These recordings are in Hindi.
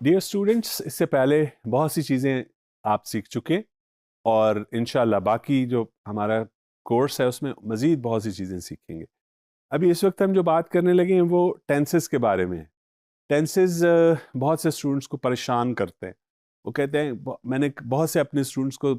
डियर स्टूडेंट्स, इससे पहले बहुत सी चीज़ें आप सीख चुके और इंशाल्लाह बाकी जो हमारा कोर्स है उसमें मज़ीद बहुत सी चीज़ें सीखेंगे। अभी इस वक्त हम जो बात करने लगे हैं वो टेंसेस के बारे में है। टेंसेस बहुत से स्टूडेंट्स को परेशान करते हैं। वो कहते हैं, मैंने बहुत से अपने स्टूडेंट्स को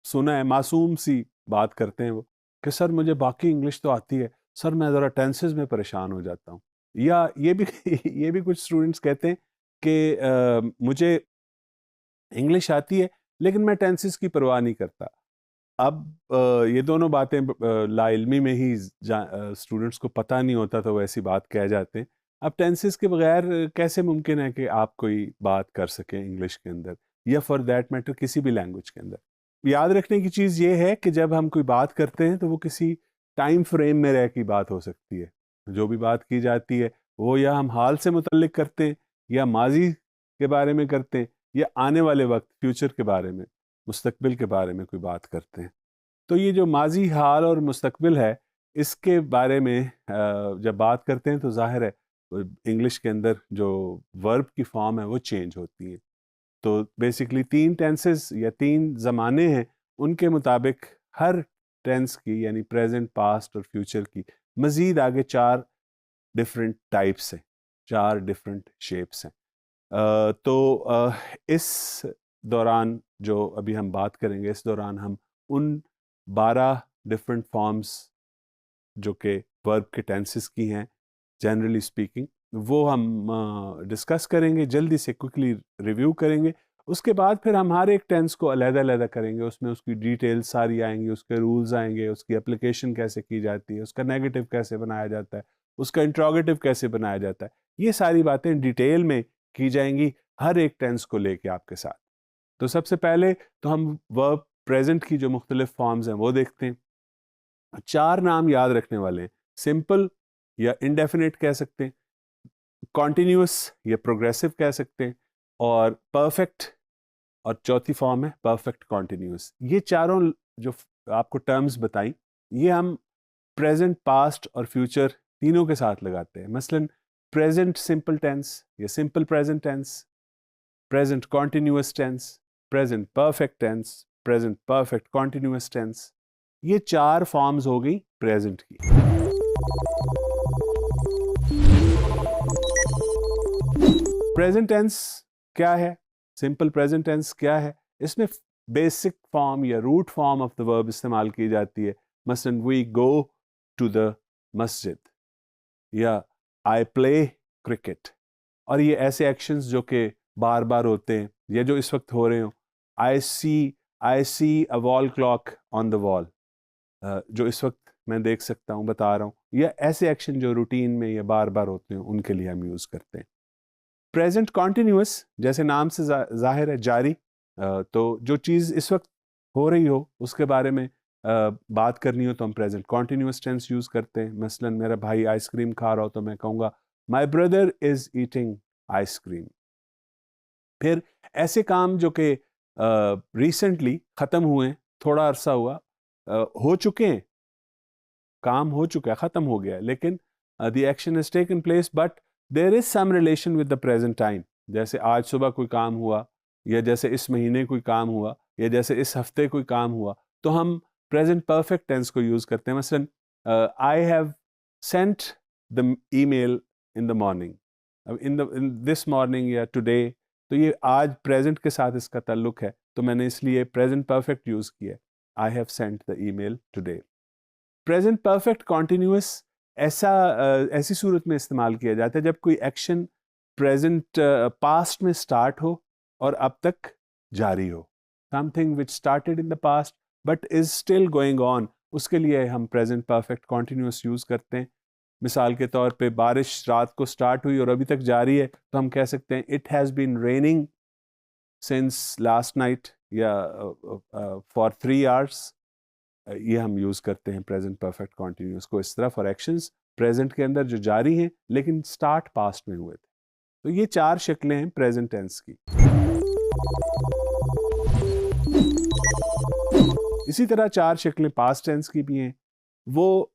सुना है, मासूम सी बात करते हैं वो, कि सर मुझे बाकी इंग्लिश तो आती है, सर मैं ज़रा टेंसेस में परेशान हो जाता हूँ। या ये भी ये भी कुछ स्टूडेंट्स कहते हैं कि मुझे इंग्लिश आती है लेकिन मैं टेंसेस की परवाह नहीं करता। अब ये दोनों बातें लाइल्मी में ही स्टूडेंट्स को पता नहीं होता तो वैसी बात कह जाते हैं। अब टेंसेस के बगैर कैसे मुमकिन है कि आप कोई बात कर सकें इंग्लिश के अंदर या फॉर दैट मैटर किसी भी लैंग्वेज के अंदर। याद रखने की चीज़ ये है कि जब हम कोई बात करते हैं तो वो किसी टाइम फ्रेम में रह की बात हो सकती है। जो भी बात की जाती है वो या हम हाल से मुतल्लिक करते हैं या माजी के बारे में करते हैं या आने वाले वक्त फ्यूचर के बारे में, मुस्तकबिल के बारे में कोई बात करते हैं। तो ये जो माजी, हाल और मुस्तकबिल है, इसके बारे में जब बात करते हैं तो ज़ाहिर है इंग्लिश के अंदर जो वर्ब की फॉर्म है वो चेंज होती है। तो बेसिकली 3 टेंसेस या 3 ज़माने हैं, उनके मुताबिक हर टेंस की यानी प्रेजेंट, पास्ट और फ्यूचर की मज़ीद आगे 4 डिफरेंट टाइप्स हैं, 4 डिफरेंट शेप्स हैं। इस दौरान जो अभी हम बात करेंगे, इस दौरान हम उन 12 डिफरेंट फॉर्म्स जो कि वर्ब के टेंसेस की हैं जनरली स्पीकिंग, वो हम डिस्कस करेंगे, जल्दी से क्विकली रिव्यू करेंगे। उसके बाद फिर हम हर एक टेंस को अलग-अलग करेंगे, उसमें उसकी डिटेल्स सारी आएंगी, उसके रूल्स आएंगे, उसकी एप्लीकेशन कैसे की जाती है, उसका नेगेटिव कैसे बनाया जाता है, उसका इंट्रोगेटिव कैसे बनाया जाता है, ये सारी बातें डिटेल में की जाएंगी हर एक टेंस को लेके आपके साथ। तो सबसे पहले तो हम वर्ब प्रेजेंट की जो मुख्तलिफ फॉर्म्स हैं वो देखते हैं। 4 नाम याद रखने वाले हैं। सिंपल या इंडेफिनिट कह सकते हैं, कॉन्टिन्यूस या प्रोग्रेसिव कह सकते हैं, और परफेक्ट, और चौथी फॉर्म है परफेक्ट कॉन्टिन्यूस। ये चारों जो आपको टर्म्स बताई, ये हम प्रेजेंट, पास्ट और फ्यूचर तीनों के साथ लगाते हैं। मसलन प्रेजेंट सिंपल टेंस या simple present tense, present continuous tense, present perfect tense, present perfect continuous tense. ये 4 फॉर्म्स हो गई प्रेजेंट की। प्रेजेंट टेंस क्या है, सिंपल प्रेजेंट टेंस क्या है? इसमें बेसिक फॉर्म या root form of the verb इस्तेमाल की जाती है। मसलन वी गो टू द मस्जिद या आई प्ले क्रिकेट। और ये ऐसे एक्शंस जो कि बार बार होते हैं या जो इस वक्त हो रहे हो। I see a wall clock on the wall, जो इस वक्त मैं देख सकता हूँ, बता रहा हूँ। या ऐसे एक्शन जो रूटीन में या बार बार होते हैं उनके लिए हम यूज़ करते हैं। प्रेजेंट कॉन्टिन्यूस, जैसे नाम से जाहिर है, जारी। तो जो चीज़ इस वक्त हो रही हो उसके बारे में बात करनी हो तो हम प्रेजेंट कॉन्टिन्यूस टेंस यूज़ करते हैं। मसलन मेरा भाई आइसक्रीम खा रहा हो तो मैं कहूँगा my brother is eating ice cream. फिर ऐसे काम जो कि रिसेंटली ख़त्म हुए, थोड़ा अरसा हुआ, हो चुके हैं, काम हो चुका है, ख़त्म हो गया है, लेकिन the action is taken place but there is some relation with the present time. जैसे आज सुबह कोई काम हुआ, या जैसे इस महीने कोई काम हुआ, या जैसे इस हफ्ते कोई काम हुआ, तो हम प्रेजेंट परफेक्ट टेंस को यूज़ करते हैं। मसलन I have sent the email in the morning, in this morning या टुडे। तो ये आज प्रेजेंट के साथ इसका ताल्लुक है, तो मैंने इसलिए प्रेजेंट परफेक्ट यूज़ किया। I have sent the email today. Present perfect continuous ऐसी सूरत में इस्तेमाल किया जाता है जब कोई एक्शन प्रेजेंट पास्ट में स्टार्ट हो और अब तक जारी हो। Something which started in the past but is still going on, उसके लिए हम प्रेजेंट परफेक्ट कॉन्टिन्यूस यूज करते हैं। मिसाल के तौर पे बारिश रात को स्टार्ट हुई और अभी तक जारी है, तो हम कह सकते हैं it has been raining since last night, या फॉर 3 आवर्स। ये हम यूज़ करते हैं प्रेजेंट परफेक्ट कॉन्टिन्यूस को इस तरह फॉर एक्शंस प्रेजेंट के अंदर जो जारी हैं लेकिन स्टार्ट पास्ट में हुए थे। तो ये 4 शक्लें हैं प्रेजेंट टेंस की। इसी तरह 4 शक्लें पास्ट टेंस की भी हैं। वो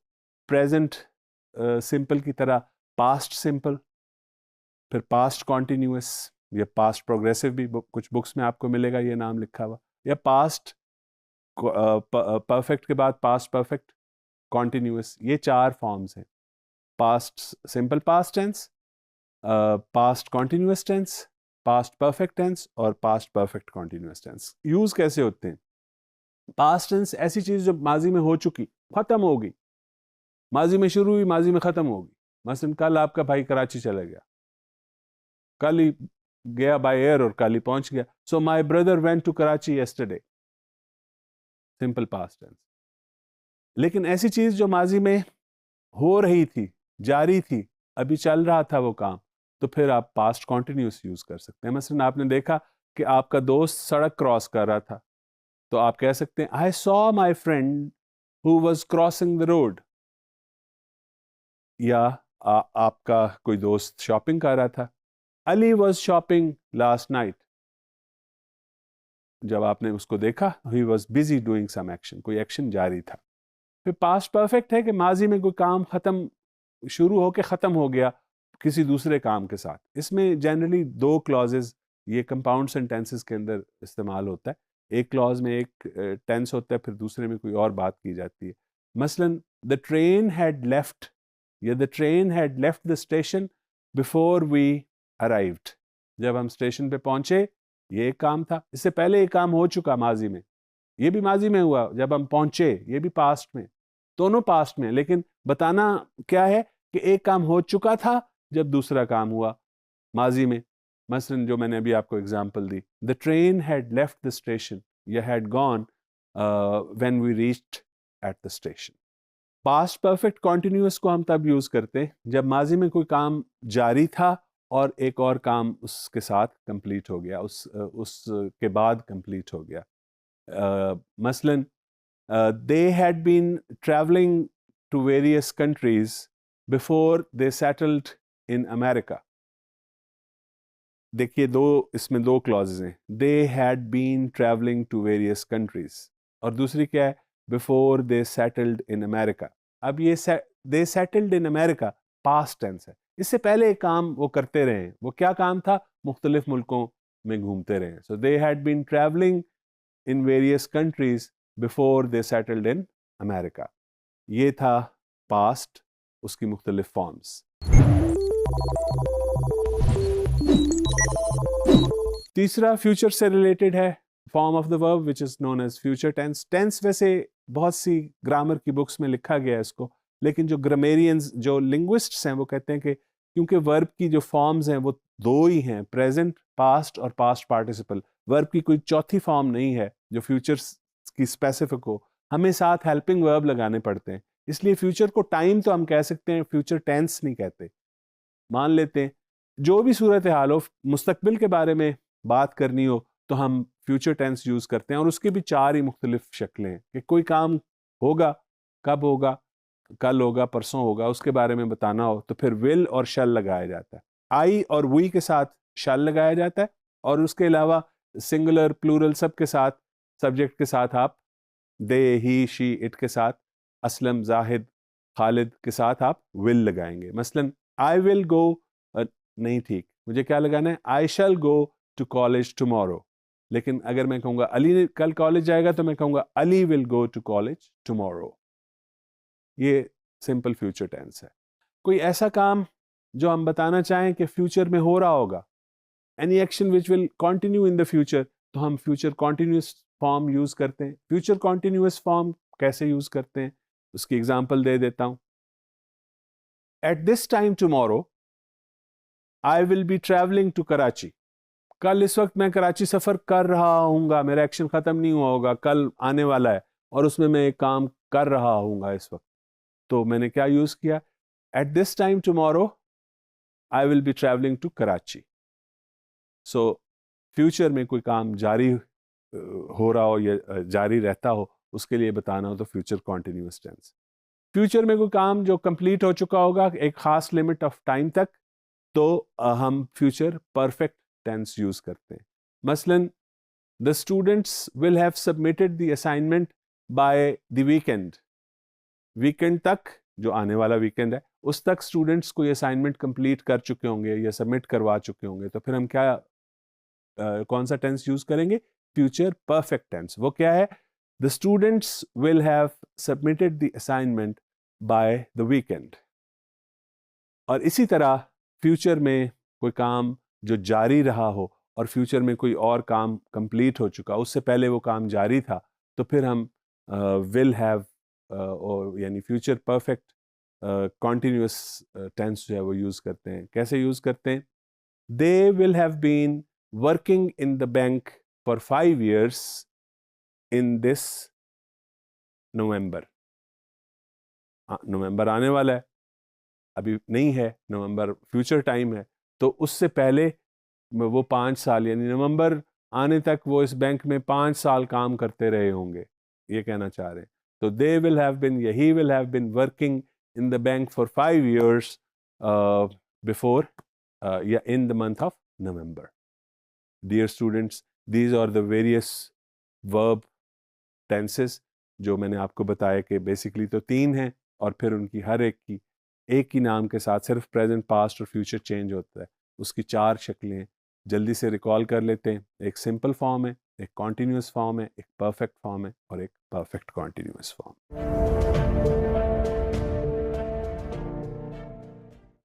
प्रेजेंट सिंपल की तरह पास्ट सिंपल, फिर पास्ट कॉन्टिन्यूस, ये पास्ट प्रोग्रेसिव भी कुछ बुक्स में आपको मिलेगा ये नाम लिखा हुआ, या पास्ट परफेक्ट के बाद पास्ट परफेक्ट कॉन्टिन्यूस, ये 4 फॉर्म्स हैं। Past simple past tense, past continuous tense, past perfect tense और past perfect continuous tense. Use कैसे होते हैं? पास्ट टेंस ऐसी चीज जो माजी में हो चुकी, खत्म हो गई, माजी में शुरू हुई, माजी में खत्म होगी। मसलन कल आपका भाई कराची चला गया, कल ही गया बाय एयर और कल ही पहुंच गया। So my brother went to Karachi yesterday, simple past tense. लेकिन ऐसी चीज जो माजी में हो रही थी, जारी थी, अभी चल रहा था वो काम, तो फिर आप पास्ट कॉन्टिन्यूस यूज कर सकते हैं। मसलन आपने देखा कि आपका दोस्त सड़क क्रॉस कर रहा था, तो आप कह सकते हैं I saw my friend who was crossing the road. या आपका कोई दोस्त शॉपिंग कर रहा था, Ali was shopping last night. जब आपने उसको देखा, he was busy doing some action, कोई एक्शन जारी था। फिर पास्ट परफेक्ट है कि माजी में कोई काम खत्म, शुरू होके खत्म हो गया किसी दूसरे काम के साथ। इसमें जनरली 2 क्लॉजेज ये कंपाउंड सेंटेंसेस के अंदर इस्तेमाल होता है। एक क्लॉज में एक टेंस होता है, फिर दूसरे में कोई और बात की जाती है। मसलन द ट्रेन हैड लेफ्ट, या the train had left the station before we arrived. जब हम स्टेशन पे पहुंचे, ये एक काम था, इससे पहले एक काम हो चुका माजी में, ये भी माजी में हुआ जब हम पहुंचे, ये भी पास्ट में, दोनों पास्ट में। लेकिन बताना क्या है कि एक काम हो चुका था जब दूसरा काम हुआ माजी में। मसलन जो मैंने अभी आपको एग्जांपल दी, the train had left the station, या had gone when we reached at the station. Past perfect continuous को हम तब यूज करते हैं जब माजी में कोई काम जारी था और एक और काम उसके साथ कंप्लीट हो गया, उसके बाद कंप्लीट हो गया। मसलन they had been traveling to various countries before they settled in America. देखिए इसमें 2 क्लॉजेज हैं, they had been traveling to various countries, और दूसरी क्या है, before they settled in America। अब ये they settled in America past tense है, इससे पहले एक काम वो करते रहे। वो क्या काम था? मुख्तलिफ मुल्कों में घूमते रहे। so they had been traveling in various countries before they settled in America। ये था past, उसकी मुख्तलिफ फॉर्म्स। तीसरा फ्यूचर से रिलेटेड है, form of the verb which is known as future tense. Tense वैसे बहुत सी ग्रामर की बुक्स में लिखा गया है इसको, लेकिन जो ग्रामेरियंस, जो लिंग्विस्ट्स हैं, वो कहते हैं कि क्योंकि वर्ब की जो फॉर्म्स हैं वो 2 ही हैं, प्रेजेंट, पास्ट और पास्ट पार्टिसिपल। वर्ब की कोई चौथी फॉर्म नहीं है जो फ्यूचर की स्पेसिफिक हो, हमें साथ हेल्पिंग वर्ब लगाने पड़ते हैं। इसलिए फ्यूचर को टाइम तो हम कह सकते हैं, फ्यूचर टेंस नहीं कहते। मान लेते हैं जो भी सूरत हाल हो, मुस्तकबिल के बारे में बात करनी हो तो हम फ्यूचर टेंस यूज करते हैं, और उसके भी 4 ही मुख्तलिफ शक्लें हैं कि कोई काम होगा, कब होगा, कल होगा, परसों होगा, उसके बारे में बताना हो तो फिर विल और शल लगाया जाता है। आई और वी के साथ शल लगाया जाता है, और उसके अलावा सिंगुलर, प्लूरल सब के साथ, सब्जेक्ट के साथ आप दे, ही, शी, इट के साथ, असलम, जाहिद, खालिद के साथ आप विल लगाएंगे। मसलन आई विल गो, नहीं ठीक, मुझे क्या लगाना है? आई शैल गो टू कॉलेज टुमारो। लेकिन अगर मैं कहूँगा अली कल कॉलेज जाएगा तो मैं कहूँगा Ali will go to college tomorrow. ये सिंपल फ्यूचर टेंस है। कोई ऐसा काम जो हम बताना चाहें कि फ्यूचर में हो रहा होगा, any action which will continue in the future, तो हम फ्यूचर कॉन्टिन्यूस फॉर्म यूज करते हैं। फ्यूचर कॉन्टिन्यूस फॉर्म कैसे यूज करते हैं उसकी एग्जांपल दे देता हूं। At this time tomorrow I will be travelling to Karachi. कल इस वक्त मैं कराची सफर कर रहा हूँगा, मेरा एक्शन खत्म नहीं हुआ होगा, कल आने वाला है और उसमें मैं एक काम कर रहा हूँगा इस वक्त। तो मैंने क्या यूज किया? At this time tomorrow I will be travelling to Karachi. So future में कोई काम जारी हो रहा हो या जारी रहता हो, उसके लिए बताना हो तो फ्यूचर कॉन्टिन्यूअस टेंस। फ्यूचर में कोई काम जो कंप्लीट हो चुका होगा एक खास लिमिट ऑफ टाइम तक, तो हम फ्यूचर परफेक्ट टेंस यूज करते हैं। मसलन the students will have submitted the assignment by the weekend. Weekend तक, जो आने वाला वीकेंड है, उस तक स्टूडेंट्स कोई असाइनमेंट कंप्लीट कर चुके होंगे या सबमिट करवा चुके होंगे, तो फिर हम क्या कौन सा टेंस यूज करेंगे? Future perfect tense. वो क्या है? The students will have submitted the assignment by the weekend. और इसी तरह फ्यूचर में कोई काम जो जारी रहा हो और फ्यूचर में कोई और काम कंप्लीट हो चुका, उससे पहले वो काम जारी था, तो फिर हम विल हैव यानी फ्यूचर परफेक्ट कॉन्टिन्यूस टेंस जो है वो यूज़ करते हैं। कैसे यूज़ करते हैं? They will have been working in the bank for 5 years in this November. नवंबर आने वाला है, अभी नहीं है, नवंबर फ्यूचर टाइम है, तो उससे पहले वो 5 साल यानी नवंबर आने तक वो इस बैंक में 5 साल काम करते रहे होंगे, ये कहना चाह रहे हैं। तो दे विल हैव बिन या he will have been working in the bank for 5 years before या in the month of November. Dear students, these are the various verb tenses जो मैंने आपको बताया कि बेसिकली तो 3 हैं, और फिर उनकी हर एक ही नाम के साथ सिर्फ प्रेजेंट, पास्ट और फ्यूचर चेंज होता है। उसकी 4 शक्लें हैं, जल्दी से रिकॉल कर लेते हैं। एक सिंपल फॉर्म है, एक कॉन्टिन्यूस फॉर्म है, एक परफेक्ट फॉर्म है और एक परफेक्ट कॉन्टिन्यूस फॉर्म।